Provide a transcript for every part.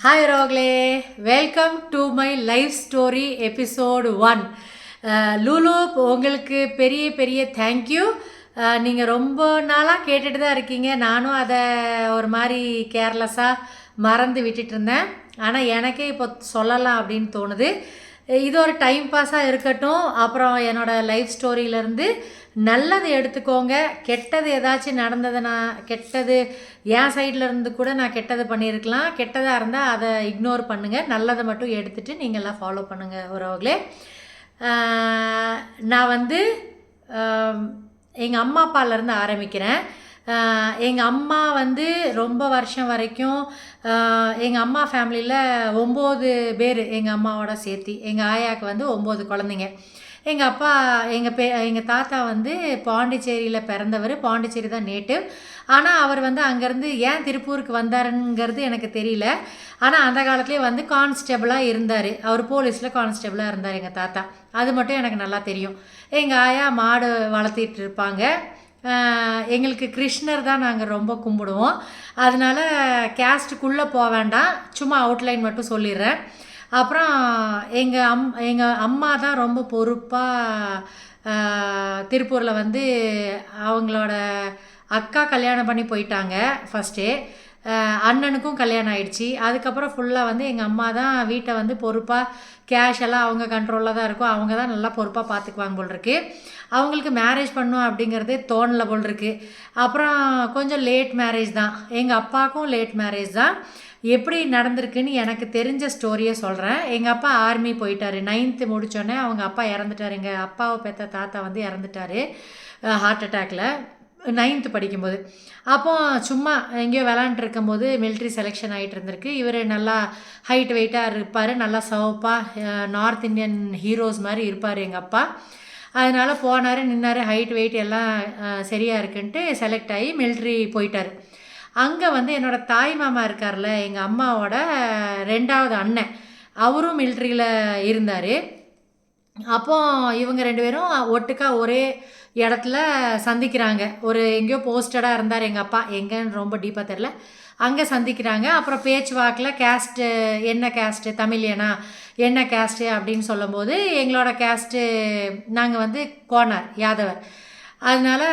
Hi ரோக்லே, welcome to my life story episode 1. Lulu, உங்களுக்கு பெரிய பெரிய தேங்க்யூ. நீங்கள் ரொம்ப நாளாக கேட்டுட்டு தான் இருக்கீங்க. நானும் அதை ஒரு மாதிரி கேர்லெஸ்ஸாக மறந்து விட்டுட்டு இருந்தேன். ஆனால் எனக்கே இப்போ சொல்லலாம் அப்படின்னு தோணுது. இது ஒரு டைம் பாஸாக இருக்கட்டும். அப்புறம் என்னோடய லைஃப் ஸ்டோரியிலேருந்து நல்லது எடுத்துக்கோங்க. கெட்டது ஏதாச்சும் நடந்ததுன்னா, கெட்டது என் சைடில் இருந்து கூட நான் கெட்டது பண்ணியிருக்கலாம். கெட்டதாக இருந்தால் அதை இக்னோர் பண்ணுங்கள். நல்லதை மட்டும் எடுத்துகிட்டு நீங்கள்லாம் ஃபாலோ பண்ணுங்கள் உறவுகளே. நான் வந்து எங்கள் அம்மா அப்பாலேருந்து ஆரம்பிக்கிறேன். எங்கள் அம்மா வந்து ரொம்ப வருஷம் வரைக்கும் எங்கள் அம்மா ஃபேமிலியில் 9 பேர் எங்கள் அம்மாவோட சேர்த்தி. எங்கள் ஆயாவுக்கு வந்து 9 குழந்தைங்க. எங்கள் அப்பா எங்கள் தாத்தா வந்து பாண்டிச்சேரியில் பிறந்தவர். பாண்டிச்சேரி தான் நேட்டிவ். ஆனால் அவர் வந்து அங்கேருந்து ஏன் திருப்பூருக்கு வந்தாருங்கிறது எனக்கு தெரியல. ஆனால் அந்த காலத்துலேயே வந்து கான்ஸ்டபிளாக இருந்தார். அவர் போலீஸில் கான்ஸ்டபிளாக இருந்தார் எங்கள் தாத்தா. அது மட்டும் எனக்கு நல்லா தெரியும். எங்கள் ஆயா மாடு வளர்த்திட்டு இருப்பாங்க. எங்களுக்கு கிருஷ்ணர் தான் நாங்கள் ரொம்ப கும்பிடுவோம். அதனால் கேஸ்ட்டுக்குள்ளே போக வேண்டாம், சும்மா அவுட்லைன் மட்டும் சொல்லிடுறேன். அப்புறம் எங்கள் அம்மா தான் ரொம்ப பொறுப்பாக திருப்பூரில் வந்து அவங்களோட அக்கா கல்யாணம் பண்ணி போயிட்டாங்க ஃபஸ்ட்டே. அண்ணனுக்கும் கல்யாணம் ஆயிடுச்சு. அதுக்கப்புறம் ஃபுல்லாக வந்து எங்கள் அம்மா தான் வீட்டை வந்து பொறுப்பாக, கேஷ் எல்லாம் அவங்க கண்ட்ரோலில் தான் இருக்கும். அவங்க தான் நல்லா பொறுப்பாக பார்த்துக்குவாங்க போல் இருக்கு. அவங்களுக்கு மேரேஜ் பண்ணும் அப்படிங்கிறதே தோணலை போல் இருக்கு. அப்புறம் கொஞ்சம் லேட் மேரேஜ் தான். எங்கள் அப்பாவுக்கும் லேட் மேரேஜ் தான். எப்படி நடந்திருக்குன்னு எனக்கு தெரிஞ்ச ஸ்டோரியை சொல்கிறேன். எங்கள் அப்பா ஆர்மி போயிட்டார். 9th முடித்தோடனே அவங்க அப்பா இறந்துட்டார். எங்கள் அப்பாவை பெற்ற தாத்தா வந்து இறந்துட்டார் ஹார்ட் அட்டாக்ல 9th படிக்கும்போது. அப்போ சும்மா எங்கேயோ விளாண்டுருக்கும்போது மிலிட்ரி செலெக்ஷன் ஆகிட்டு இருந்திருக்கு. இவர் நல்லா ஹைட் வெயிட்டாக இருப்பார், நல்லா சவப்பாக நார்த் இந்தியன் ஹீரோஸ் மாதிரி இருப்பார் எங்கள் அப்பா. அதனால் போனார், நின்னார், ஹைட் வெயிட் எல்லாம் சரியாக இருக்குன்ட்டு செலக்ட் ஆகி மிலிட்ரி போயிட்டார். அங்கே வந்து என்னோடய தாய் மாமா இருக்கார்ல, எங்கள் அம்மாவோட 2வது அண்ணன், அவரும் மிலிட்ரியில் இருந்தார். அப்போ இவங்க 2 பேரும் ஒட்டுக்கா ஒரே இடத்துல சந்திக்கிறாங்க. ஒரு எங்கேயோ போஸ்டடாக இருந்தார் எங்கள் அப்பா, எங்கேன்னு ரொம்ப டீப்பாக தெரில. அங்கே சந்திக்கிறாங்க. அப்புறம் பேச்சு வாக்கில் கேஸ்ட்டு, என்ன கேஸ்ட்டு, தமிழியனா, என்ன கேஸ்ட்டு அப்படின்னு சொல்லும்போது எங்களோட கேஸ்ட்டு நாங்கள் வந்து கோனார், யாதவர். அதனால்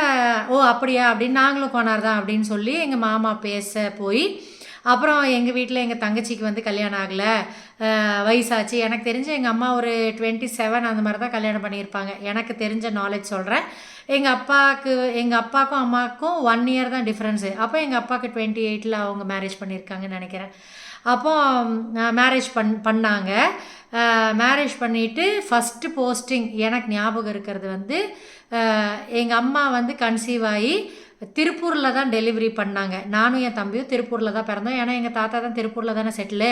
ஓ அப்படியா அப்படின்னு நாங்களும் கோனார் தான் அப்படின்னு சொல்லி எங்கள் மாமா பேச போய், அப்புறம் எங்கள் வீட்டில் எங்கள் தங்கச்சிக்கு வந்து கல்யாணம் ஆகலை, வயசாச்சு. எனக்கு தெரிஞ்சு எங்கள் அம்மா ஒரு 27 அந்த மாதிரி தான் கல்யாணம் பண்ணியிருப்பாங்க. எனக்கு தெரிஞ்ச நாலேஜ் சொல்கிறேன். எங்கள் அப்பாவுக்கும் அம்மாவுக்கும் 1 year தான் டிஃப்ரென்ஸு. அப்போ எங்கள் அப்பாவுக்கு 28ல் அவங்க மேரேஜ் பண்ணியிருக்காங்கன்னு நினைக்கிறேன். அப்போ மேரேஜ் பண்ணாங்க. மேரேஜ் பண்ணிவிட்டு ஃபஸ்ட்டு போஸ்டிங் எனக்கு ஞாபகம் இருக்கிறது வந்து, எங்கள் அம்மா வந்து கன்சீவ் ஆகி திருப்பூரில் தான் டெலிவரி பண்ணாங்க. நானும் என் தம்பியும் திருப்பூரில் தான் பிறந்தோம். ஏன்னா எங்கள் தாத்தா தான் திருப்பூரில் தானே செட்டிலு.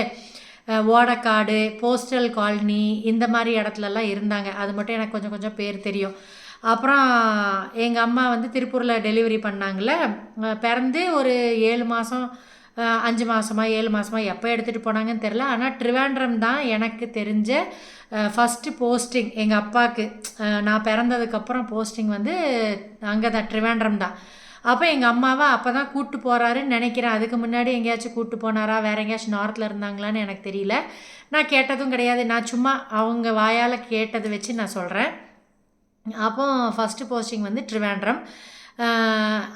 ஓடக்காடு, போஸ்டல் காலனி, இந்த மாதிரி இடத்துலலாம் இருந்தாங்க. அது மட்டும் எனக்கு கொஞ்சம் கொஞ்சம் பேர் தெரியும். அப்புறம் எங்கள் அம்மா வந்து திருப்பூரில் டெலிவரி பண்ணாங்கள. பிறந்து ஒரு 7 மாதம் 5 மாதமா 7 மாதமா எப்போ எடுத்துகிட்டு போனாங்கன்னு தெரில. ஆனால் ட்ரிவாண்ட்ரம் தான் எனக்கு தெரிஞ்ச ஃபஸ்ட்டு போஸ்டிங் எங்கள் அப்பாவுக்கு. நான் பிறந்ததுக்கப்புறம் போஸ்டிங் வந்து அங்கே தான், ட்ரிவாண்ட்ரம் தான். அப்போ எங்கள் அம்மாவை அப்போ தான் கூப்பிட்டு போகிறாருன்னு நினைக்கிறேன். அதுக்கு முன்னாடி எங்கேயாச்சும் கூப்பிட்டு போனாரா, வேறு எங்கேயாச்சும் நார்த்தில் இருந்தாங்களான்னு எனக்கு தெரியல. நான் கேட்டதும் கிடையாது. நான் சும்மா அவங்க வாயால் கேட்டதை வச்சு நான் சொல்கிறேன். அப்போ ஃபஸ்ட்டு போஸ்டிங் வந்து ட்ரிவாண்ட்ரம்.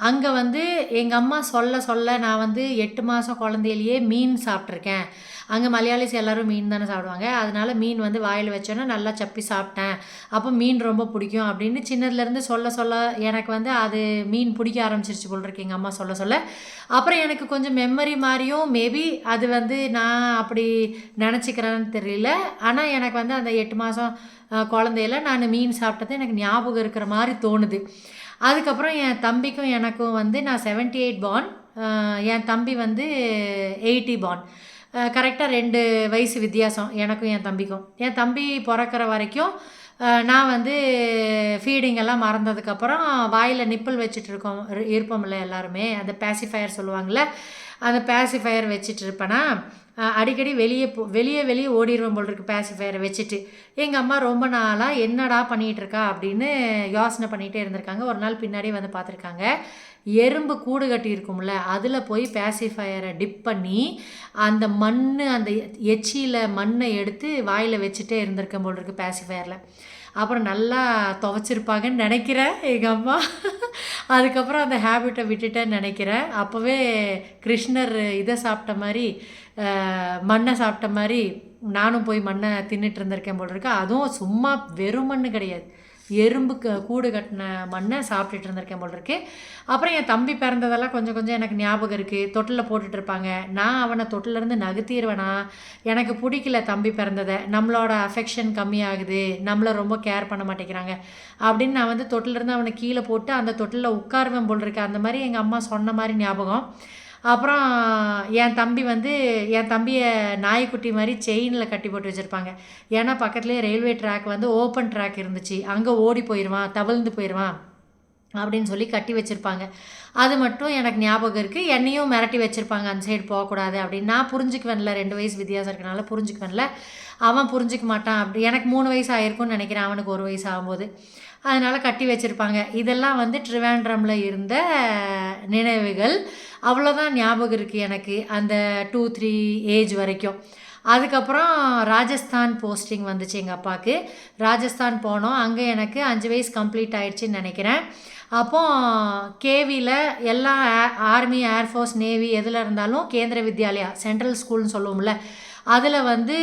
அங்கே வந்து எங்கள் அம்மா சொல்ல நான் வந்து 8 மாதம் குழந்தையிலேயே மீன் சாப்பிட்ருக்கேன். அங்கே மலையாளிஸ் எல்லோரும் மீன் தானே சாப்பிடுவாங்க. அதனால் மீன் வந்து வாயில் வச்சோன்னா நல்லா சப்பி சாப்பிட்டேன். அப்போ மீன் ரொம்ப பிடிக்கும் அப்படின்னு சின்னதுலேருந்து சொல்ல எனக்கு வந்து அது மீன் பிடிக்க ஆரம்பிச்சிருச்சு போல் இருக்கு எங்கள் அம்மா சொல்ல. அப்புறம் எனக்கு கொஞ்சம் மெமரி மாதிரியும், மேபி அது வந்து நான் அப்படி நினச்சிக்கிறேன்னு தெரியல. ஆனால் எனக்கு வந்து அந்த 8 மாதம் குழந்தையில நான் மீன் சாப்பிட்டது எனக்கு ஞாபகம் இருக்கிற மாதிரி தோணுது. அதுக்கப்புறம் என் தம்பிக்கும் எனக்கும் வந்து, நான் 78 born, என் தம்பி வந்து 80 born. கரெக்டாக 2 வயசு வித்தியாசம் எனக்கும் என் தம்பிக்கும். என் தம்பி பிறக்கிற வரைக்கும் நான் வந்து ஃபீடிங் எல்லாம் மறந்ததுக்கப்புறம் வாயில் நிப்பிள் வச்சுட்டு இருப்போம்ல எல்லாருமே, அந்த பேசிஃபயர் சொல்லுவாங்கள்ல, அந்த பேசிஃபயர் வச்சுட்டு இருப்பேனா, அடிக்கடி வெளியே ஓடிடுவோம் போல் இருக்கு பேசிஃபயரை வச்சுட்டு. எங்கள் அம்மா ரொம்ப நாளாக என்னடா பண்ணிகிட்டு இருக்கா அப்படின்னு யோசனை பண்ணிகிட்டே இருந்திருக்காங்க. ஒரு நாள் பின்னாடி வந்து பார்த்துருக்காங்க, எறும்பு கூடு கட்டி இருக்கும்ல, அதில் போய் பேசிஃபையரை டிப் பண்ணி அந்த மண் அந்த எச்சியில் மண்ணை எடுத்து வாயில் வச்சுட்டே இருந்திருக்கேன் போல் இருக்குது பேசிஃபையரில். அப்புறம் நல்லா துவைச்சிருப்பாங்கன்னு நினைக்கிறேன் எங்கள் அம்மா. அதுக்கப்புறம் அந்த ஹேபிட்டை விட்டுட்டேன்னு நினைக்கிறேன். அப்போவே கிருஷ்ணர் இதை சாப்பிட்ட மாதிரி, மண்ணை சாப்பிட்ட மாதிரி நானும் போய் மண்ணை தின்னுட்டு இருந்திருக்கேன் போல் இருக்கு. அதுவும் சும்மா வெறும் மண் கிடையாது, எறும்பு கூடு கட்டின மண்ணை சாப்பிட்டுட்டு இருந்திருக்கேன் போல் இருக்கு. அப்புறம் என் தம்பி பிறந்ததெல்லாம் கொஞ்சம் கொஞ்சம் எனக்கு ஞாபகம் இருக்குது. தொட்டில் போட்டுட்டு இருப்பாங்க, நான் அவனை தொட்டிலேருந்து நகர்த்திடுவேனா. எனக்கு பிடிக்கல தம்பி பிறந்ததை, நம்மளோட அஃபெக்ஷன் கம்மியாகுது, நம்மளை ரொம்ப கேர் பண்ண மாட்டேங்கிறாங்க அப்படின்னு நான் வந்து தொட்டிலேருந்து அவனை கீழே போட்டு அந்த தொட்டிலில் உட்காருவேன் போல் இருக்கு. அந்த மாதிரி எங்கள் அம்மா சொன்ன மாதிரி ஞாபகம். அப்புறம் என் தம்பியை நாய்க்குட்டி மாதிரி செயினில் கட்டி போட்டு வச்சுருப்பாங்க. ஏன்னா பக்கத்துலேயே ரயில்வே ட்ராக் வந்து ஓப்பன் ட்ராக் இருந்துச்சு, அங்கே ஓடி போயிடுவான், தவிழ்ந்து போயிடுவான் அப்படின்னு சொல்லி கட்டி வச்சுருப்பாங்க. அது மட்டும் எனக்கு ஞாபகம் இருக்குது. என்னையும் மிரட்டி வச்சுருப்பாங்க, அந்த சைடு போகக்கூடாது அப்படின்னு. நான் புரிஞ்சுக்குவேன்ல, 2 வயசு வித்தியாசம் இருக்கனால புரிஞ்சுக்குவேன்ல, அவன் புரிஞ்சிக்க மாட்டான். அப்படி எனக்கு 3 வயசு ஆகிருக்கும்னு நினைக்கிறேன், அவனுக்கு 1 வயசு ஆகும்போது. அதனால் கட்டி வச்சுருப்பாங்க. இதெல்லாம் வந்து ட்ரிவாண்ட்ரமில் இருந்த நினைவுகள். அவ்வளோதான் ஞாபகம் இருக்குது எனக்கு அந்த 2-3 ஏஜ் வரைக்கும். அதுக்கப்புறம் ராஜஸ்தான் போஸ்டிங் வந்துச்சு எங்கள் அப்பாவுக்கு. ராஜஸ்தான் போனோம். அங்கே எனக்கு 5 வயசு கம்ப்ளீட் ஆகிடுச்சின்னு நினைக்கிறேன். அப்போது கேவியில் எல்லா ஆர்மி, ஏர்ஃபோர்ஸ், நேவி எதில் இருந்தாலும் கேந்திர வித்யாலயா, சென்ட்ரல் ஸ்கூல்னு சொல்லுவோம்ல, அதில் வந்து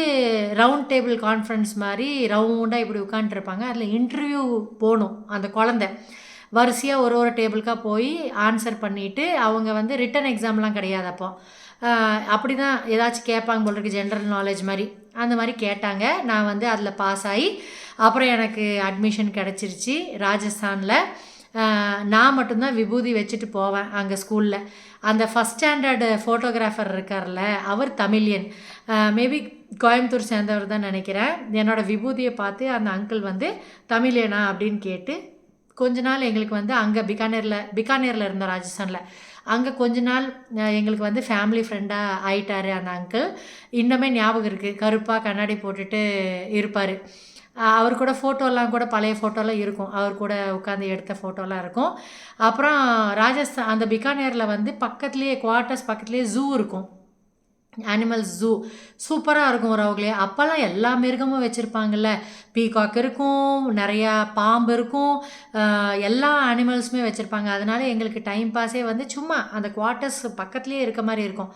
ரவுண்ட் டேபிள் கான்ஃபரன்ஸ் மாதிரி ரவுண்டாக இப்படி உட்காந்துருப்பாங்க. அதில் இன்டர்வியூ போகணும். அந்த குழந்தை வரிசையாக ஒரு டேபிளுக்காக போய் ஆன்சர் பண்ணிவிட்டு, அவங்க வந்து ரிட்டன் எக்ஸாம்லாம் கிடையாது அப்போ. அப்படி தான் ஏதாச்சும் கேட்பாங்க போல் இருக்குது, ஜென்ரல் நாலேஜ் மாதிரி. அந்த மாதிரி கேட்டாங்க. நான் வந்து அதில் பாஸ் ஆகி அப்புறம் எனக்கு அட்மிஷன் கிடச்சிருச்சு ராஜஸ்தானில். நான் மட்டும்தான் விபூதி வச்சுட்டு போவேன் அங்கே ஸ்கூலில். அந்த ஃபஸ்ட் ஸ்டாண்டர்டு ஃபோட்டோகிராஃபர் இருக்கார்ல, அவர் தமிழியன், மேபி கோயம்புத்தூர் சேர்ந்தவர் தான் நினைக்கிறேன். என்னோடய விபூதியை பார்த்து அந்த அங்கிள் வந்து தமிழியனா அப்படின்னு கேட்டு கொஞ்ச நாள் எங்களுக்கு வந்து அங்கே பிகானேரில் இருந்தோம் ராஜஸ்தானில். அங்கே கொஞ்ச நாள் எங்களுக்கு வந்து ஃபேமிலி ஃப்ரெண்டாக ஆயிட்டார் அந்த அங்கிள். இன்னுமே ஞாபகம் இருக்குது, கருப்பாக கண்ணாடி போட்டுட்டு இருப்பார். அவர் கூட ஃபோட்டோலாம் கூட பழைய ஃபோட்டோலாம் இருக்கும், அவர் கூட உட்காந்து எடுத்த ஃபோட்டோலாம் இருக்கும். அப்புறம் ராஜஸ்தான் அந்த பிகானேரில் வந்து பக்கத்துலேயே குவார்ட்டர்ஸ் பக்கத்துலேயே ஜூ இருக்கும், அனிமல்ஸ் ஜூ. சூப்பராக இருக்கும் ஒரு அவங்களே. அப்போல்லாம் எல்லா மிருகமும் வச்சுருப்பாங்கல்ல, பீகாக் இருக்கும், நிறையா பாம்பு இருக்கும், எல்லா அனிமல்ஸுமே வச்சுருப்பாங்க. அதனால் எங்களுக்கு டைம் பாஸே வந்து சும்மா அந்த குவார்ட்டர்ஸ் பக்கத்துலேயே இருக்க மாதிரி இருக்கும்.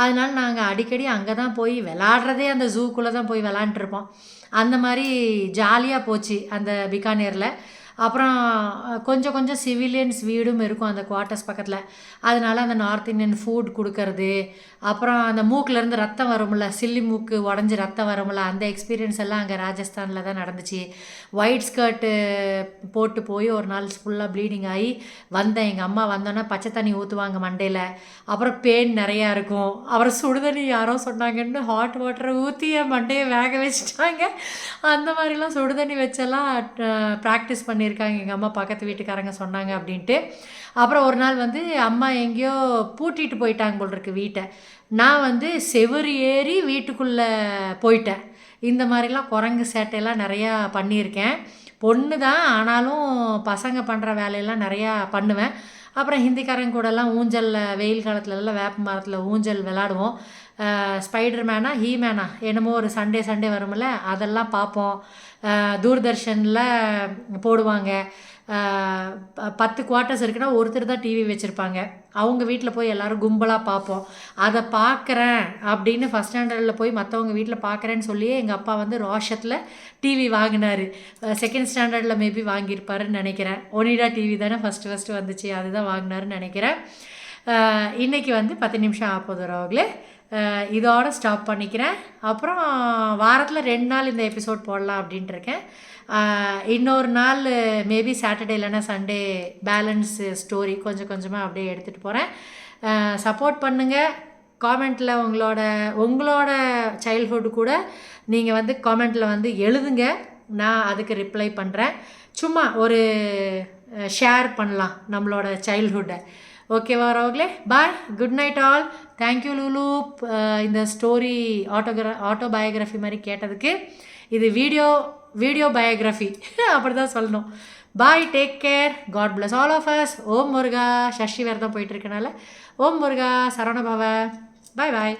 அதனால் நாங்கள் அடிக்கடி அங்கே தான் போய் விளாட்றதே, அந்த ஜூக்குள்ளே தான் போய் விளாண்டுருப்போம். அந்த மாதிரி ஜாலியாக போச்சு அந்த பிகானேரில். அப்புறம் கொஞ்சம் கொஞ்சம் சிவிலியன்ஸ் வீடும் இருக்கும் அந்த குவார்ட்டர்ஸ் பக்கத்தில். அதனால் அந்த நார்த் இந்தியன் ஃபுட் கொடுக்கறது, அப்புறம் அந்த மூக்கிலேருந்து ரத்தம் வரும்ல, சில்லி மூக்கு உடஞ்சி ரத்தம் வரும்ல, அந்த எக்ஸ்பீரியன்ஸ் எல்லாம் அங்கே ராஜஸ்தானில் தான் நடந்துச்சு. ஒயிட் ஸ்கர்ட்டு போட்டு போய் ஒரு நாள் ஃபுல்லாக ப்ளீடிங் ஆகி வந்தேன். எங்கள் அம்மா வந்தோன்னே பச்சை தண்ணி ஊற்றுவாங்க மண்டையில். அப்புறம் பெயின் நிறையா இருக்கும். அப்புறம் சுடுதண்ணி யாரோ சொன்னாங்கன்னு ஹாட் வாட்டரை ஊற்றி என் மண்டையை வேக வச்சுட்டாங்க. அந்த மாதிரிலாம் சுடுதண்ணி வச்செல்லாம் ப்ராக்டிஸ் பண்ணியிருக்காங்க எங்கள் அம்மா, பக்கத்து வீட்டுக்காரங்க சொன்னாங்க அப்படின்ட்டு. அப்புறம் ஒரு நாள் வந்து அம்மா எங்கேயோ பூட்டிட்டு போயிட்டாங்க போல் இருக்கு வீட்டை. நான் வந்து செவுறு ஏறி வீட்டுக்குள்ளே போயிட்டேன். இந்த மாதிரிலாம் குரங்கு சேட்டையெல்லாம் நிறையா பண்ணியிருக்கேன். பொண்ணு தான், ஆனாலும் பசங்க பண்ணுற வேலையெல்லாம் நிறையா பண்ணுவேன். அப்புறம் ஹிந்திக்காரங்க கூடலாம் ஊஞ்சலில், வெயில் காலத்துலலாம் வேப்ப மரத்தில் ஊஞ்சல் விளாடுவோம். ஸ்பைடர் மேனா ஹீமேனா என்னமோ ஒரு சண்டே வரும்ல, அதெல்லாம் பார்ப்போம். தூர்தர்ஷனில் போடுவாங்க. 10 குவார்ட்டர்ஸ் இருக்குன்னா ஒருத்தர் தான் டிவி வச்சுருப்பாங்க. அவங்க வீட்டில் போய் எல்லோரும் கும்பலாக பார்ப்போம். அதை பார்க்குறேன் அப்படின்னு ஃபஸ்ட் ஸ்டாண்டர்டில் போய் மற்றவங்க வீட்டில் பார்க்குறேன்னு சொல்லியே எங்கள் அப்பா வந்து ரோஷத்தில் டிவி வாங்கினார். செகண்ட் ஸ்டாண்டர்டில் மேபி வாங்கியிருப்பாருன்னு நினைக்கிறேன். ஒனிடா டிவி தானே ஃபஸ்ட்டு வந்துச்சு, அதுதான் வாங்கினாருன்னு நினைக்கிறேன். இன்றைக்கி வந்து 10 நிமிஷம் ஆப்போதுறவங்களே, இதோடு ஸ்டாப் பண்ணிக்கிறேன். அப்புறம் வாரத்தில் 2 நாள் இந்த எபிசோட் போடலாம் அப்படின்ட்டு இருக்கேன். இன்னொரு நாள் மேபி சாட்டர்டே இல்லைன்னா சண்டே பேலன்ஸ் ஸ்டோரி கொஞ்சம் கொஞ்சமாக அப்படியே எடுத்துகிட்டு போகிறேன். சப்போர்ட் பண்ணுங்கள். காமெண்ட்டில் உங்களோட சைல்ட்ஹுட் கூட நீங்கள் வந்து காமெண்ட்டில் வந்து எழுதுங்க, நான் அதுக்கு ரிப்ளை பண்ணுறேன். சும்மா ஒரு ஷேர் பண்ணலாம் நம்மளோட சைல்ட்ஹுட்டை. ஓகேவா வரவங்களே, bye, good night all. Thank you Lulu, இந்த ஸ்டோரி ஆட்டோபயோகிராஃபி மாதிரி கேட்டதுக்கு. இது வீடியோ பயோகிராஃபி அப்படி தான் சொல்லணும். Bye, take care, God bless all of us. Om Muruga. Shashti விரதம் போயிட்டுருக்கனால ஓம் முருகா சரவணபவ. பாய் பாய்.